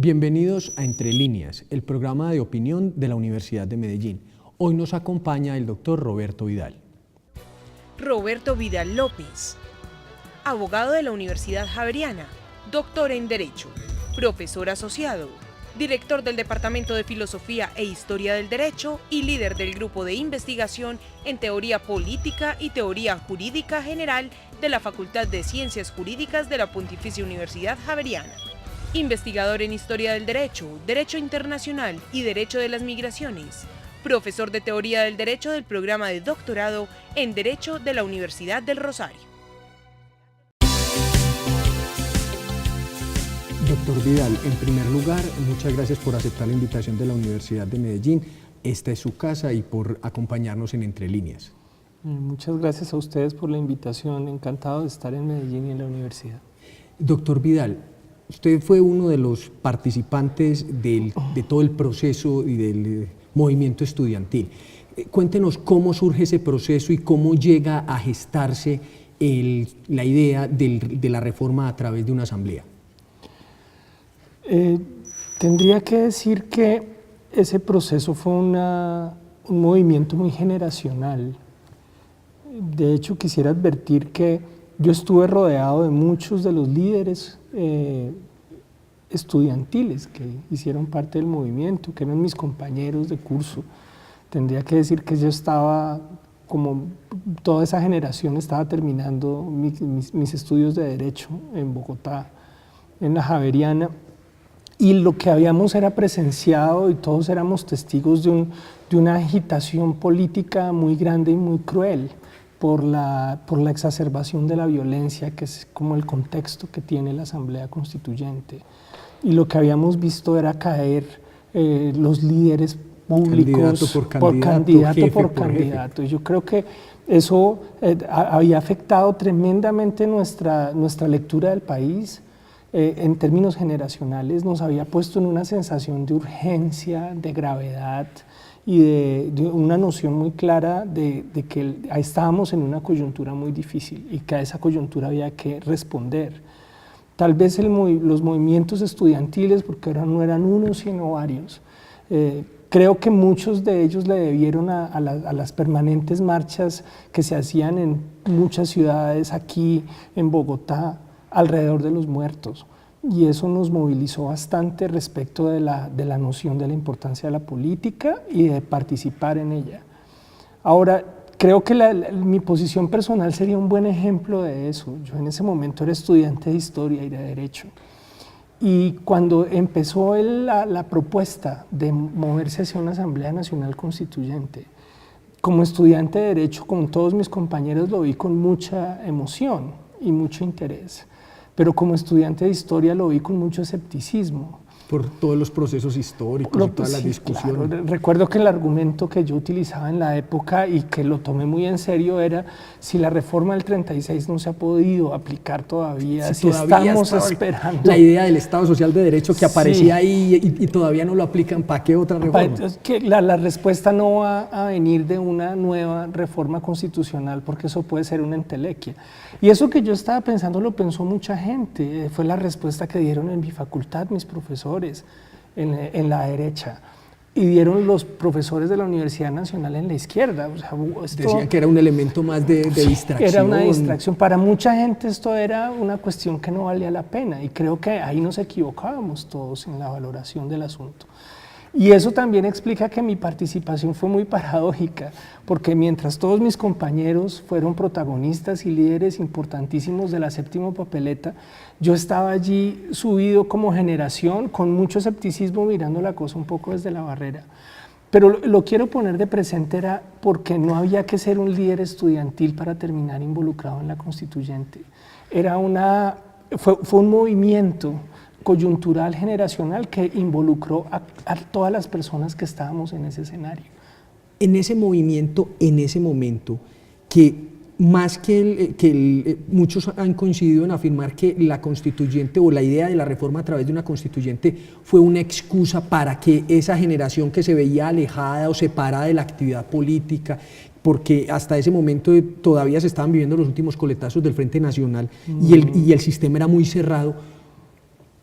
Bienvenidos a Entre Líneas, el programa de opinión de la Universidad de Medellín. Hoy nos acompaña el doctor Roberto Vidal. Roberto Vidal López, abogado de la Universidad Javeriana, doctor en Derecho, profesor asociado, director del Departamento de Filosofía e Historia del Derecho y líder del Grupo de Investigación en Teoría Política y Teoría Jurídica General de la Facultad de Ciencias Jurídicas de la Pontificia Universidad Javeriana. Investigador en Historia del Derecho, Derecho Internacional y Derecho de las Migraciones. Profesor de Teoría del Derecho del programa de doctorado en Derecho de la Universidad del Rosario. Doctor Vidal, en primer lugar, muchas gracias por aceptar la invitación de la Universidad de Medellín. Esta es su casa y por acompañarnos en Entre Líneas. Muchas gracias a ustedes por la invitación. Encantado de estar en Medellín y en la universidad. Doctor Vidal, usted fue uno de los participantes de todo el proceso y del movimiento estudiantil. Cuéntenos cómo surge ese proceso y cómo llega a gestarse la idea de la reforma a través de una asamblea. Tendría que decir que ese proceso fue un movimiento muy generacional. De hecho, quisiera advertir que yo estuve rodeado de muchos de los líderes estudiantiles que hicieron parte del movimiento, que eran mis compañeros de curso. Tendría que decir que yo estaba, como toda esa generación, estaba terminando mis estudios de Derecho en Bogotá, en la Javeriana, y lo que habíamos era presenciado y todos éramos testigos de una agitación política muy grande y muy cruel por la exacerbación de la violencia, que es como el contexto que tiene la Asamblea Constituyente. Y lo que habíamos visto era caer los líderes públicos candidato por candidato. Y yo creo que eso había afectado tremendamente nuestra lectura del país. En términos generacionales nos había puesto en una sensación de urgencia, de gravedad y de una noción muy clara de que estábamos en una coyuntura muy difícil y que a esa coyuntura había que responder. Tal vez los movimientos estudiantiles, porque ahora no eran uno sino varios, creo que muchos de ellos le debieron a las permanentes marchas que se hacían en muchas ciudades, aquí en Bogotá, alrededor de los muertos, y eso nos movilizó bastante respecto de la noción de la importancia de la política y de participar en ella. Ahora, creo que mi posición personal sería un buen ejemplo de eso. Yo en ese momento era estudiante de Historia y de Derecho, y cuando empezó la propuesta de moverse hacia una Asamblea Nacional Constituyente, como estudiante de Derecho, con todos mis compañeros, lo vi con mucha emoción y mucho interés. Pero como estudiante de Historia lo vi con mucho escepticismo. Por todos los procesos históricos y todas las discusiones. Claro. Recuerdo que el argumento que yo utilizaba en la época y que lo tomé muy en serio era: si la reforma del 36 no se ha podido aplicar todavía, si estamos esperando... La idea del Estado Social de Derecho que aparecía ahí y todavía no lo aplican, ¿para qué otra reforma? Que la respuesta no va a venir de una nueva reforma constitucional, porque eso puede ser una entelequia. Y eso que yo estaba pensando lo pensó mucha gente. Fue la respuesta que dieron en mi facultad mis profesores en la derecha, y dieron los profesores de la Universidad Nacional en la izquierda. O sea, decían que era un elemento más de distracción. Era una distracción. Para mucha gente esto era una cuestión que no valía la pena, y creo que ahí nos equivocábamos todos en la valoración del asunto. Y eso también explica que mi participación fue muy paradójica, porque mientras todos mis compañeros fueron protagonistas y líderes importantísimos de la séptima papeleta, yo estaba allí subido como generación, con mucho escepticismo, mirando la cosa un poco desde la barrera. Pero lo quiero poner de presente era porque no había que ser un líder estudiantil para terminar involucrado en la constituyente. Fue un movimiento coyuntural generacional que involucró a todas las personas que estábamos en ese escenario. En ese movimiento, en ese momento, que más muchos han coincidido en afirmar que la constituyente o la idea de la reforma a través de una constituyente fue una excusa para que esa generación que se veía alejada o separada de la actividad política, porque hasta ese momento todavía se estaban viviendo los últimos coletazos del Frente Nacional y el sistema era muy cerrado.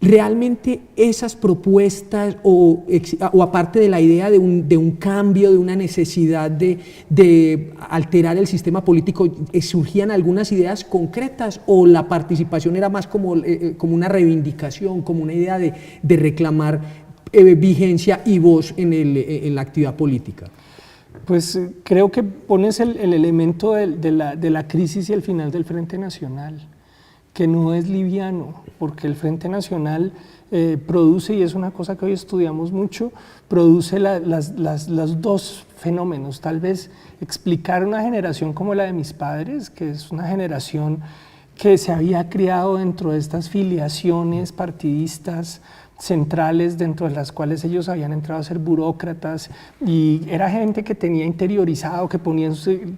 ¿realmente esas propuestas o aparte de la idea de un cambio, de una necesidad de alterar el sistema político, surgían algunas ideas concretas o la participación era más como una reivindicación, como una idea de reclamar vigencia y voz en la actividad política? Pues creo que pones el elemento de la crisis y el final del Frente Nacional, que no es liviano, porque el Frente Nacional produce, y es una cosa que hoy estudiamos mucho, produce los dos fenómenos. Tal vez explicar una generación como la de mis padres, que es una generación que se había criado dentro de estas filiaciones partidistas centrales, dentro de las cuales ellos habían entrado a ser burócratas, y era gente que tenía interiorizado, que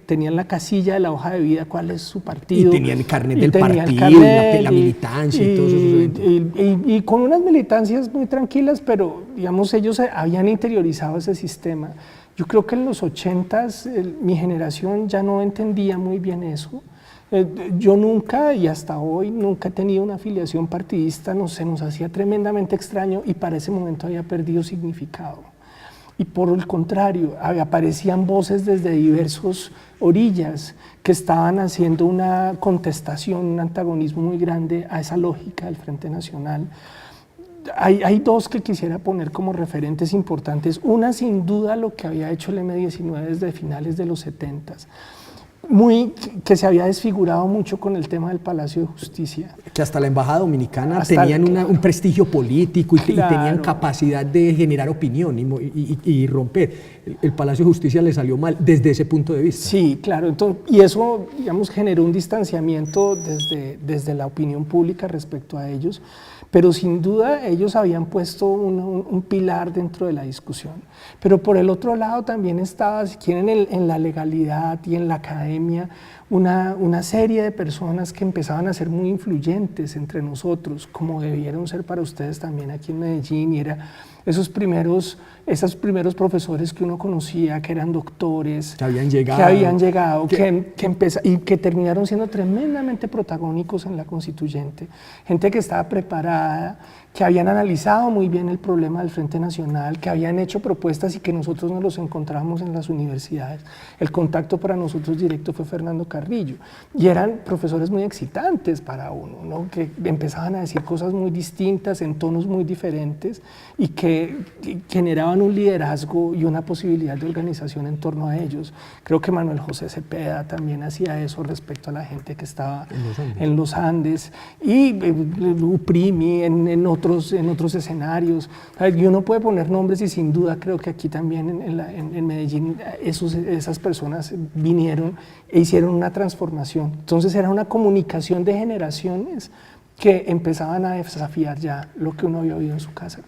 tenían la casilla de la hoja de vida cuál es su partido. Y tenían el carnet del partido, la militancia y todos esos eventos. Y con unas militancias muy tranquilas, pero digamos ellos habían interiorizado ese sistema. Yo creo que en los 80s mi generación ya no entendía muy bien eso. Yo nunca, y hasta hoy, nunca he tenido una afiliación partidista, se nos hacía tremendamente extraño y para ese momento había perdido significado. Y por el contrario, aparecían voces desde diversas orillas que estaban haciendo una contestación, un antagonismo muy grande a esa lógica del Frente Nacional. Hay dos que quisiera poner como referentes importantes. Una, sin duda, lo que había hecho el M-19 desde finales de los 70s. Que se había desfigurado mucho con el tema del Palacio de Justicia. Que hasta la Embajada Dominicana tenían un prestigio político y tenían capacidad de generar opinión y romper. El Palacio de Justicia le salió mal desde ese punto de vista. Sí, claro. Entonces, y eso, digamos, generó un distanciamiento desde la opinión pública respecto a ellos. Pero sin duda ellos habían puesto un pilar dentro de la discusión. Pero por el otro lado también estaba, si quieren, en la legalidad y en la academia, una serie de personas que empezaban a ser muy influyentes entre nosotros, como debieron ser para ustedes también aquí en Medellín, y era esos primeros profesores que uno conocía, que eran doctores, que habían llegado, y que terminaron siendo tremendamente protagónicos en la constituyente, gente que estaba preparada, que habían analizado muy bien el problema del Frente Nacional, que habían hecho propuestas y que nosotros nos los encontramos en las universidades. El contacto para nosotros directo fue Fernando Carrillo, y eran profesores muy excitantes para uno, ¿no? Que empezaban a decir cosas muy distintas, en tonos muy diferentes, y que generaban un liderazgo y una posibilidad de organización en torno a ellos. Creo que Manuel José Cepeda también hacía eso respecto a la gente que estaba en los Andes, y Uprimi en otros escenarios. Y uno puede poner nombres, y sin duda creo que aquí también en Medellín esas personas vinieron e hicieron una transformación. Entonces era una comunicación de generaciones que empezaban a desafiar ya lo que uno había oído en su casa.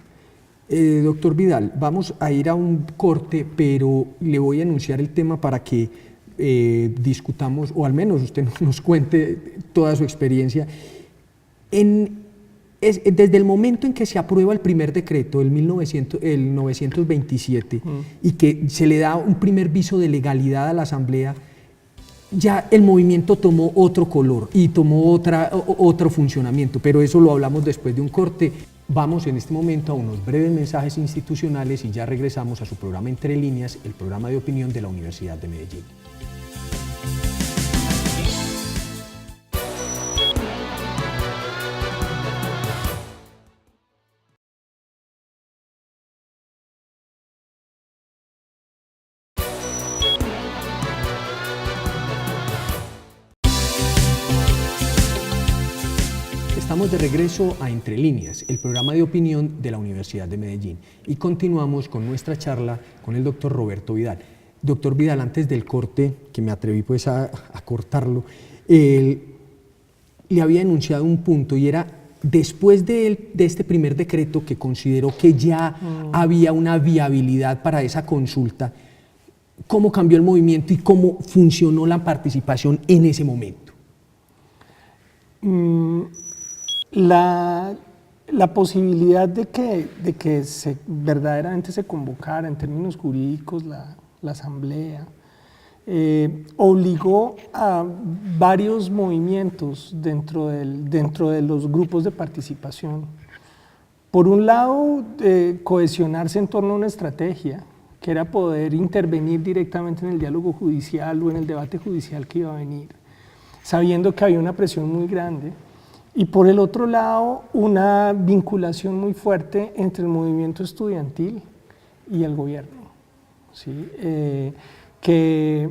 Doctor Vidal, vamos a ir a un corte, pero le voy a anunciar el tema para que discutamos, o al menos usted nos cuente toda su experiencia. Desde el momento en que se aprueba el primer decreto, el 927, y que se le da un primer viso de legalidad a la Asamblea, ya el movimiento tomó otro color y tomó otro funcionamiento, pero eso lo hablamos después de un corte. Vamos en este momento a unos breves mensajes institucionales y ya regresamos a su programa Entre Líneas, el programa de opinión de la Universidad de Medellín. Estamos de regreso a Entre Líneas, el programa de opinión de la Universidad de Medellín, y continuamos con nuestra charla con el doctor Roberto Vidal. Doctor Vidal, antes del corte, que me atreví pues a cortarlo, le había enunciado un punto, y era después de este primer decreto, que consideró que ya había una viabilidad para esa consulta, ¿cómo cambió el movimiento y cómo funcionó la participación en ese momento? La posibilidad de que verdaderamente se convocara en términos jurídicos la asamblea obligó a varios movimientos dentro de los grupos de participación. Por un lado, cohesionarse en torno a una estrategia, que era poder intervenir directamente en el diálogo judicial o en el debate judicial que iba a venir, sabiendo que había una presión muy grande. Y por el otro lado, una vinculación muy fuerte entre el movimiento estudiantil y el gobierno, ¿sí? Que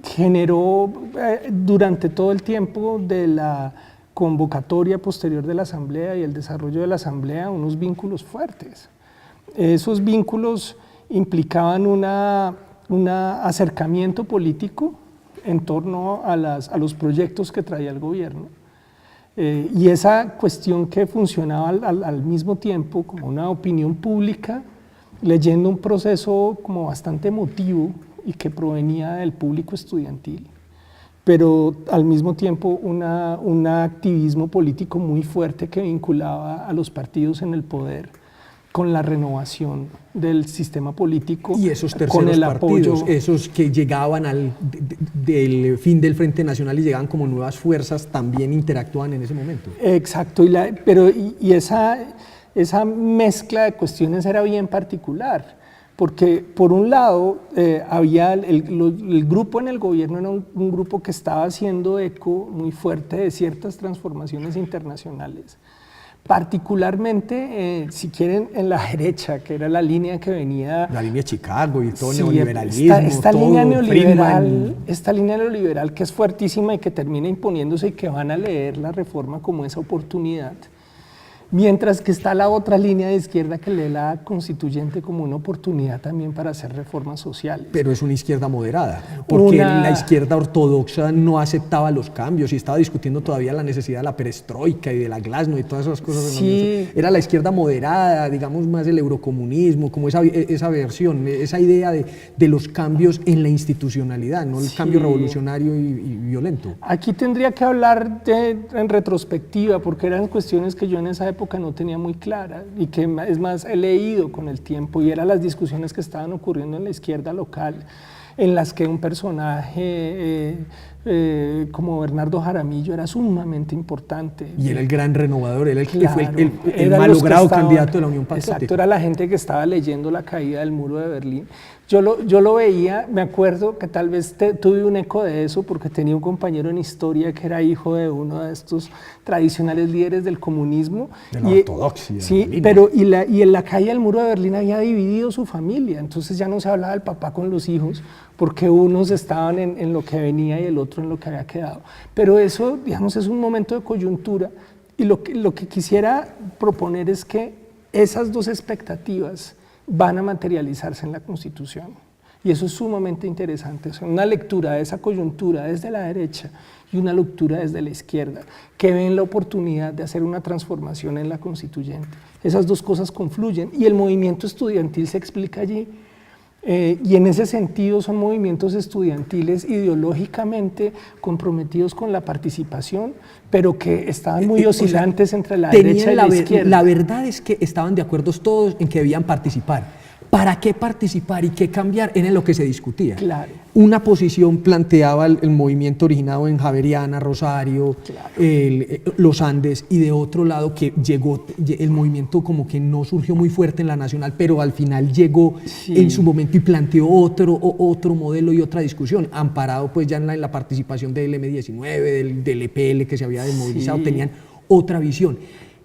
generó durante todo el tiempo de la convocatoria posterior de la Asamblea y el desarrollo de la Asamblea unos vínculos fuertes. Esos vínculos implicaban un acercamiento político en torno a los proyectos que traía el gobierno. Y esa cuestión que funcionaba al mismo tiempo como una opinión pública, leyendo un proceso como bastante emotivo y que provenía del público estudiantil, pero al mismo tiempo un activismo político muy fuerte que vinculaba a los partidos en el poder con la renovación del sistema político. Y esos terceros con el partidos, apoyo, esos que llegaban del fin del Frente Nacional y llegaban como nuevas fuerzas, también interactuaban en ese momento. Exacto, y esa mezcla de cuestiones era bien particular, porque por un lado había el grupo en el gobierno era un grupo que estaba haciendo eco muy fuerte de ciertas transformaciones internacionales, particularmente, si quieren, en la derecha, que era la línea que venía... La línea de Chicago y todo, sí, neoliberalismo, esta todo, línea neoliberal, Friedman. esta línea neoliberal que es fuertísima y que termina imponiéndose y que van a leer la reforma como esa oportunidad. Mientras que está la otra línea de izquierda que lee la constituyente como una oportunidad también para hacer reformas sociales. Pero es una izquierda moderada, porque la izquierda ortodoxa no aceptaba los cambios y estaba discutiendo todavía la necesidad de la perestroika y de la glasnost y todas esas cosas. Sí. Era la izquierda moderada, digamos más el eurocomunismo, como esa versión, esa idea de los cambios en la institucionalidad, no el cambio revolucionario y violento. Aquí tendría que hablar en retrospectiva, porque eran cuestiones que yo en esa época no tenía muy clara y que es más he leído con el tiempo, y eran las discusiones que estaban ocurriendo en la izquierda local, en las que un personaje como Bernardo Jaramillo era sumamente importante. Y era el gran renovador, era el que Claro, fue el malogrado candidato de la Unión Patriótica. Exacto, era la gente que estaba leyendo la caída del muro de Berlín. Yo lo veía, me acuerdo que tal vez tuve un eco de eso porque tenía un compañero en historia que era hijo de uno de estos tradicionales líderes del comunismo. De la ortodoxia. Sí, pero y en la caída del muro de Berlín había dividido su familia, entonces ya no se hablaba del papá con los hijos porque unos estaban en lo que venía y el otro en lo que había quedado. Pero eso, digamos, es un momento de coyuntura, y lo que quisiera proponer es que esas dos expectativas van a materializarse en la Constitución, y eso es sumamente interesante. O sea, una lectura de esa coyuntura desde la derecha y una lectura desde la izquierda, que ven la oportunidad de hacer una transformación en la constituyente. Esas dos cosas confluyen, y el movimiento estudiantil se explica allí. Y en ese sentido son movimientos estudiantiles ideológicamente comprometidos con la participación, pero que estaban muy oscilantes entre la derecha y la izquierda. La verdad es que estaban de acuerdo todos en que debían participar. ¿Para qué participar y qué cambiar? Era lo que se discutía. Claro. Una posición planteaba el movimiento originado en Javeriana, Rosario, claro, los Andes, y de otro lado que llegó, el movimiento como que no surgió muy fuerte en la nacional, pero al final llegó en su momento y planteó otro modelo y otra discusión, amparado pues ya en la participación del M19, del EPL que se había desmovilizado, tenían otra visión.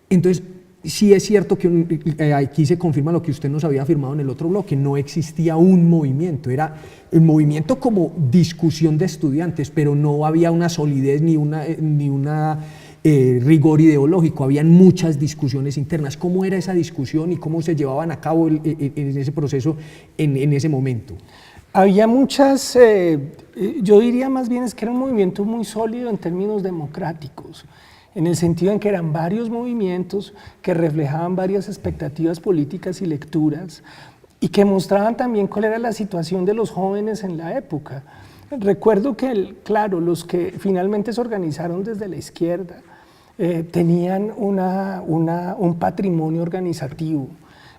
Entonces, sí es cierto que aquí se confirma lo que usted nos había afirmado en el otro bloque, no existía un movimiento, era el movimiento como discusión de estudiantes, pero no había una solidez ni una rigor ideológico, habían muchas discusiones internas. ¿Cómo era esa discusión y cómo se llevaban a cabo en ese proceso en ese momento? Había muchas, yo diría más bien es que era un movimiento muy sólido en términos democráticos, en el sentido en que eran varios movimientos que reflejaban varias expectativas políticas y lecturas, y que mostraban también cuál era la situación de los jóvenes en la época. Recuerdo que, claro, los que finalmente se organizaron desde la izquierda tenían un patrimonio organizativo,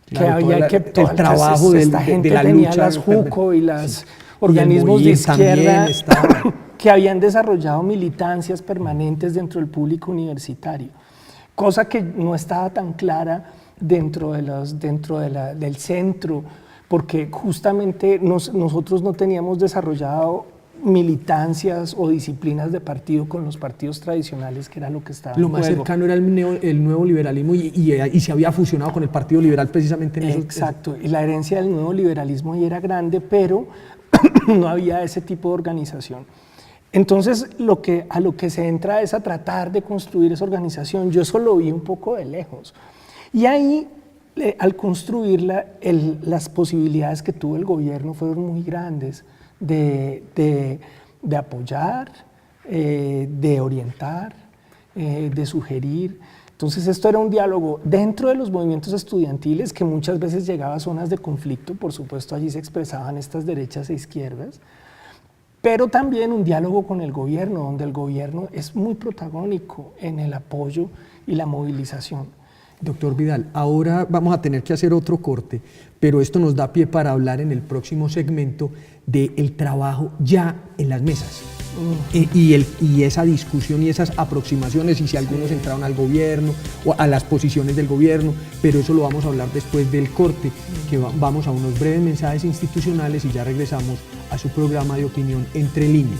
claro, que había que el trabajo esta gente de la tenía lucha, las JUCO y las organismos de izquierda que habían desarrollado militancias permanentes dentro del público universitario, cosa que no estaba tan clara dentro del centro, porque justamente nosotros no teníamos desarrollado militancias o disciplinas de partido con los partidos tradicionales, que era lo que estaba Lo en más juego. cercano era el nuevo liberalismo y se había fusionado con el Partido Liberal precisamente en eso. Exacto, y la herencia del nuevo liberalismo ahí era grande, pero no había ese tipo de organización. Entonces, a lo que se entra es a tratar de construir esa organización. Yo eso lo vi un poco de lejos. Y ahí, al construirla, las posibilidades que tuvo el gobierno fueron muy grandes de apoyar, de orientar, de sugerir. Entonces esto era un diálogo dentro de los movimientos estudiantiles que muchas veces llegaba a zonas de conflicto, por supuesto allí se expresaban estas derechas e izquierdas, pero también un diálogo con el gobierno, donde el gobierno es muy protagónico en el apoyo y la movilización. Doctor Vidal, ahora vamos a tener que hacer otro corte, pero esto nos da pie para hablar en el próximo segmento del trabajo ya en las mesas y esa discusión y esas aproximaciones y si algunos entraron al gobierno o a las posiciones del gobierno, pero eso lo vamos a hablar después del corte, que vamos a unos breves mensajes institucionales y ya regresamos a su programa de opinión Entre Líneas.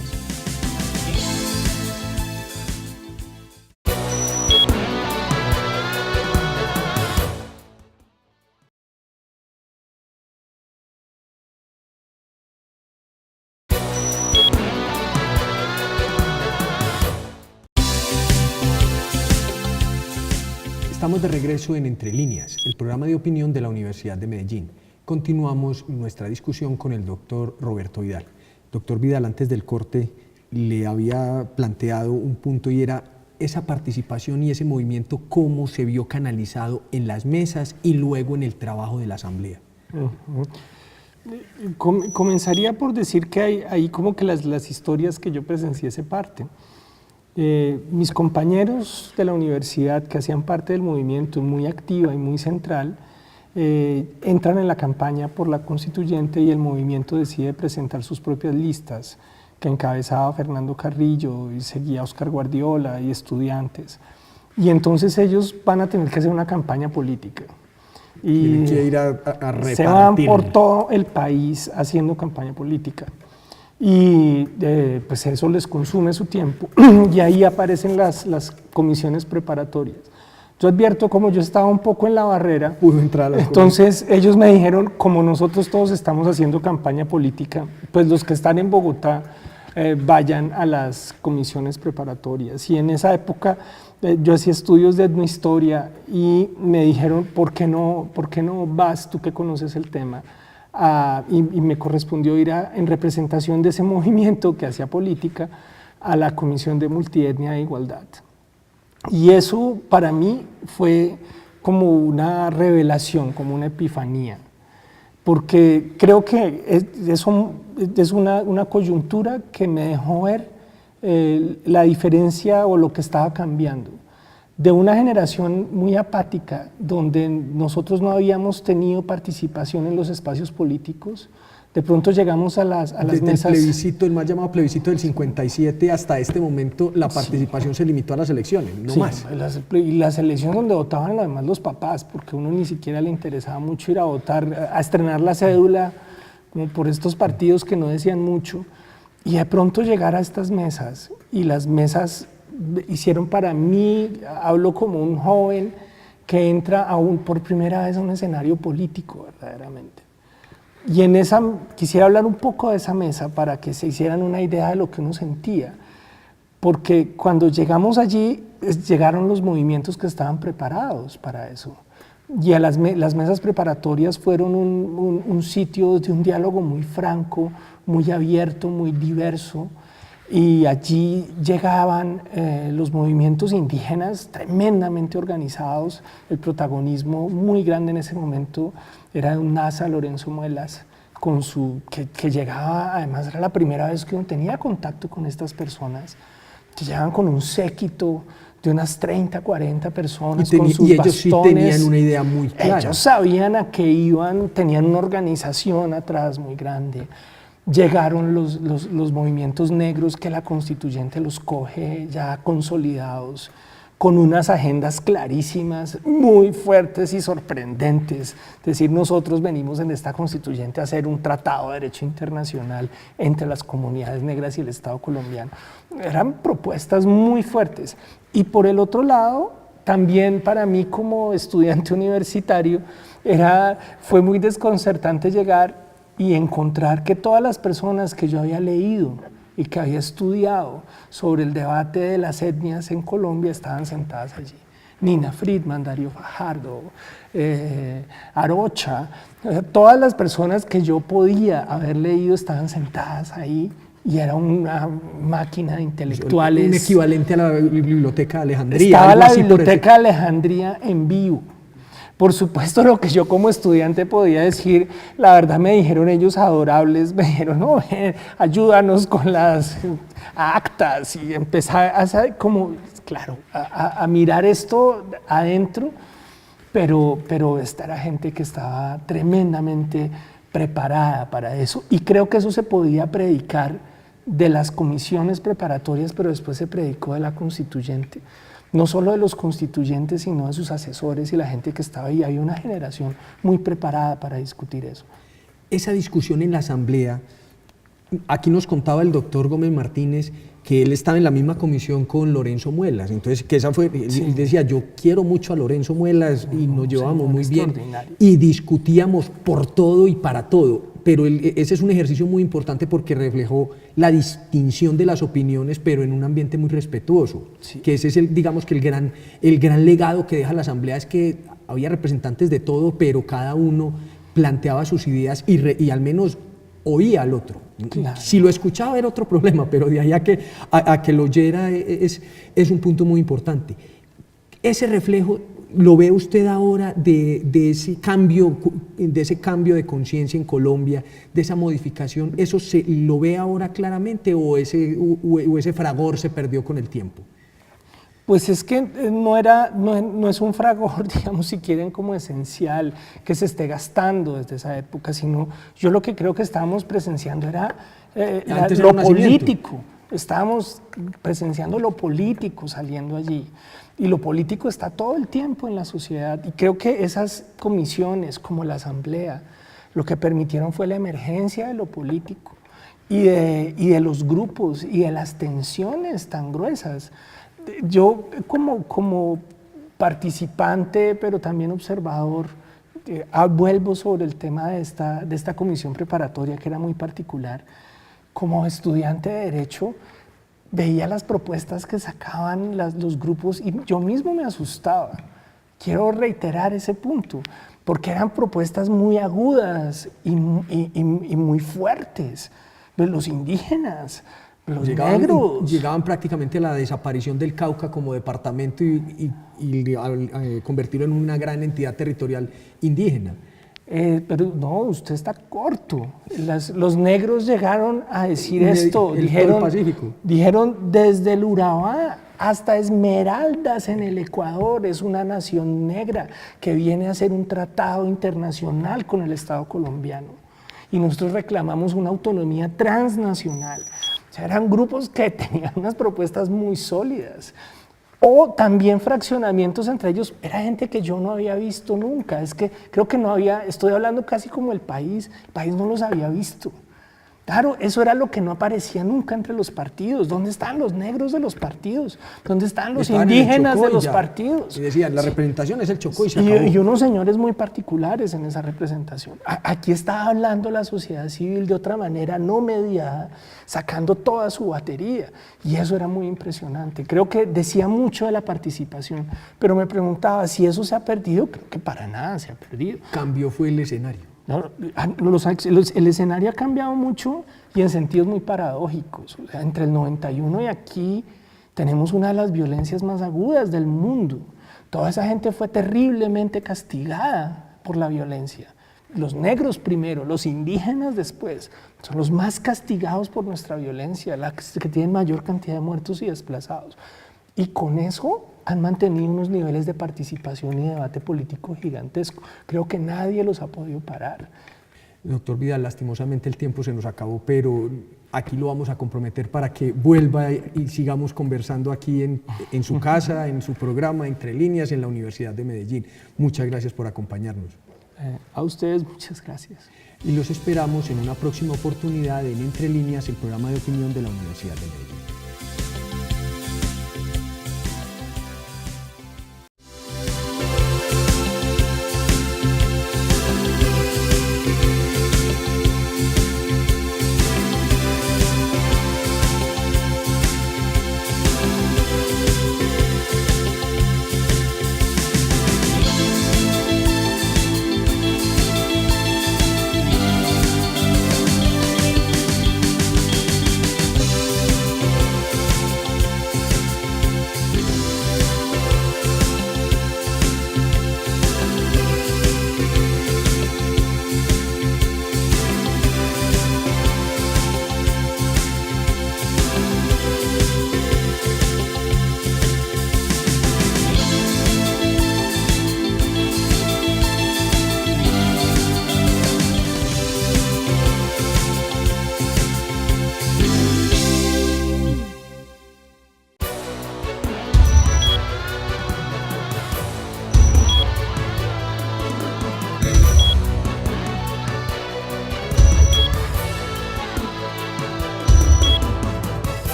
Estamos de regreso en Entre Líneas, el programa de opinión de la Universidad de Medellín. Continuamos nuestra discusión con el doctor Roberto Vidal. Doctor Vidal, antes del corte le había planteado un punto y era esa participación y ese movimiento, cómo se vio canalizado en las mesas y luego en el trabajo de la Asamblea. Comenzaría por decir que hay como que las historias que yo presencié se parten. Mis compañeros de la universidad que hacían parte del movimiento muy activa y muy central entran en la campaña por la constituyente y el movimiento decide presentar sus propias listas que encabezaba Fernando Carrillo y seguía Oscar Guardiola y estudiantes, y entonces ellos van a tener que hacer una campaña política y que ir a repartir. Se van por todo el país haciendo campaña política. Y pues eso les consume su tiempo y ahí aparecen las comisiones preparatorias. Yo advierto, como yo estaba un poco en la barrera, entonces ellos me dijeron, como nosotros todos estamos haciendo campaña política, pues los que están en Bogotá vayan a las comisiones preparatorias. Y en esa época yo hacía estudios de etnohistoria y me dijeron, ¿por qué no vas, tú que conoces el tema? Y me correspondió ir en representación de ese movimiento que hacía política a la Comisión de Multietnia e Igualdad. Y eso para mí fue como una revelación, como una epifanía, porque creo que es una coyuntura que me dejó ver la diferencia o lo que estaba cambiando. De una generación muy apática, donde nosotros no habíamos tenido participación en los espacios políticos, de pronto llegamos a las Desde mesas. el plebiscito, el más llamado plebiscito del 57, hasta este momento la participación se limitó a las elecciones, no más. Y las elecciones donde votaban además los papás, porque a uno ni siquiera le interesaba mucho ir a votar, a estrenar la cédula, como por estos partidos que no decían mucho, y de pronto llegar a estas mesas, y las mesas hicieron para mí, hablo como un joven que entra por primera vez a un escenario político verdaderamente. Y quisiera hablar un poco de esa mesa para que se hicieran una idea de lo que uno sentía, porque cuando llegamos allí llegaron los movimientos que estaban preparados para eso. Y las mesas preparatorias fueron un sitio de un diálogo muy franco, muy abierto, muy diverso. Y allí llegaban los movimientos indígenas tremendamente organizados, el protagonismo muy grande en ese momento era de un NASA, Lorenzo Muelas, que llegaba, además era la primera vez que uno tenía contacto con estas personas, que llegaban con un séquito de unas 30, 40 personas con sus ellos bastones. sí tenían una idea muy clara. Ellos sabían a qué iban, tenían una organización atrás muy grande. Llegaron los movimientos negros que la constituyente los coge ya consolidados, con unas agendas clarísimas, muy fuertes y sorprendentes. Es decir, nosotros venimos en esta constituyente a hacer un tratado de derecho internacional entre las comunidades negras y el Estado colombiano. Eran propuestas muy fuertes. Y por el otro lado, también para mí como estudiante universitario, fue muy desconcertante llegar y encontrar que todas las personas que yo había leído y que había estudiado sobre el debate de las etnias en Colombia estaban sentadas allí. Nina Friedman, Darío Fajardo, Arocha, todas las personas que yo podía haber leído estaban sentadas ahí y era una máquina de intelectuales. Un equivalente a la Biblioteca de Alejandría. Estaba la Biblioteca de Alejandría en vivo. Por supuesto, lo que yo como estudiante podía decir, la verdad me dijeron ellos adorables, me dijeron, no, ayúdanos con las actas y empezar a mirar esto adentro, pero esta era gente que estaba tremendamente preparada para eso y creo que eso se podía predicar de las comisiones preparatorias, pero después se predicó de la constituyente. No solo de los constituyentes, sino de sus asesores y la gente que estaba ahí. Había una generación muy preparada para discutir eso. Esa discusión en la asamblea, aquí nos contaba el doctor Gómez Martínez que él estaba en la misma comisión con Lorenzo Muelas, entonces que esa fue, sí. Él decía, yo quiero mucho a Lorenzo Muelas y nos llevamos muy bien y discutíamos por todo y para todo, pero ese es un ejercicio muy importante porque reflejó la distinción de las opiniones, pero en un ambiente muy respetuoso, sí. Que ese es digamos que el gran legado que deja la asamblea es que había representantes de todo, pero cada uno planteaba sus ideas y al menos oía al otro. Claro. Si lo escuchaba era otro problema, pero de ahí a que lo oyera es un punto muy importante. Ese reflejo lo ve usted ahora de ese cambio de conciencia en Colombia, de esa modificación, ¿eso lo ve ahora claramente o ese fragor se perdió con el tiempo? Pues es que no es un fragor, digamos, si quieren, como esencial, que se esté gastando desde esa época, sino yo lo que creo que estábamos presenciando era lo político. Estábamos presenciando lo político saliendo allí. Y lo político está todo el tiempo en la sociedad. Y creo que esas comisiones, como la asamblea, lo que permitieron fue la emergencia de lo político y de los grupos y de las tensiones tan gruesas. Yo como participante, pero también observador, vuelvo sobre el tema de esta comisión preparatoria que era muy particular. Como estudiante de Derecho, veía las propuestas que sacaban los grupos y yo mismo me asustaba. Quiero reiterar ese punto, porque eran propuestas muy agudas y muy fuertes. Los indígenas, los negros. Llegaban prácticamente a la desaparición del Cauca como departamento y convertirlo en una gran entidad territorial indígena. Pero no, usted está corto. Los negros llegaron a decir esto. Dijeron desde el Urabá hasta Esmeraldas en el Ecuador es una nación negra que viene a hacer un tratado internacional con el Estado colombiano. Y nosotros reclamamos una autonomía transnacional. O sea, eran grupos que tenían unas propuestas muy sólidas. O también fraccionamientos entre ellos. Era gente que yo no había visto nunca. Es que creo que no había, estoy hablando casi como el país no los había visto. Claro, eso era lo que no aparecía nunca entre los partidos. ¿Dónde están los negros de los partidos? ¿Dónde están los indígenas de los partidos? Y decían, la representación es el Chocó y se acabó. Y unos señores muy particulares en esa representación. Aquí está hablando la sociedad civil de otra manera, no mediada, sacando toda su batería. Y eso era muy impresionante. Creo que decía mucho de la participación, pero me preguntaba si eso se ha perdido. Creo que para nada se ha perdido. Cambio fue el escenario. El escenario ha cambiado mucho y en sentidos muy paradójicos. O sea, entre el 91 y aquí tenemos una de las violencias más agudas del mundo. Toda esa gente fue terriblemente castigada por la violencia. Los negros primero, los indígenas después, son los más castigados por nuestra violencia, los que tienen mayor cantidad de muertos y desplazados. Y con eso han mantenido unos niveles de participación y debate político gigantesco. Creo que nadie los ha podido parar. Doctor Vidal, lastimosamente el tiempo se nos acabó, pero aquí lo vamos a comprometer para que vuelva y sigamos conversando aquí en su casa, en su programa Entre Líneas, en la Universidad de Medellín. Muchas gracias por acompañarnos. A ustedes muchas gracias. Y los esperamos en una próxima oportunidad en Entre Líneas, el programa de opinión de la Universidad de Medellín.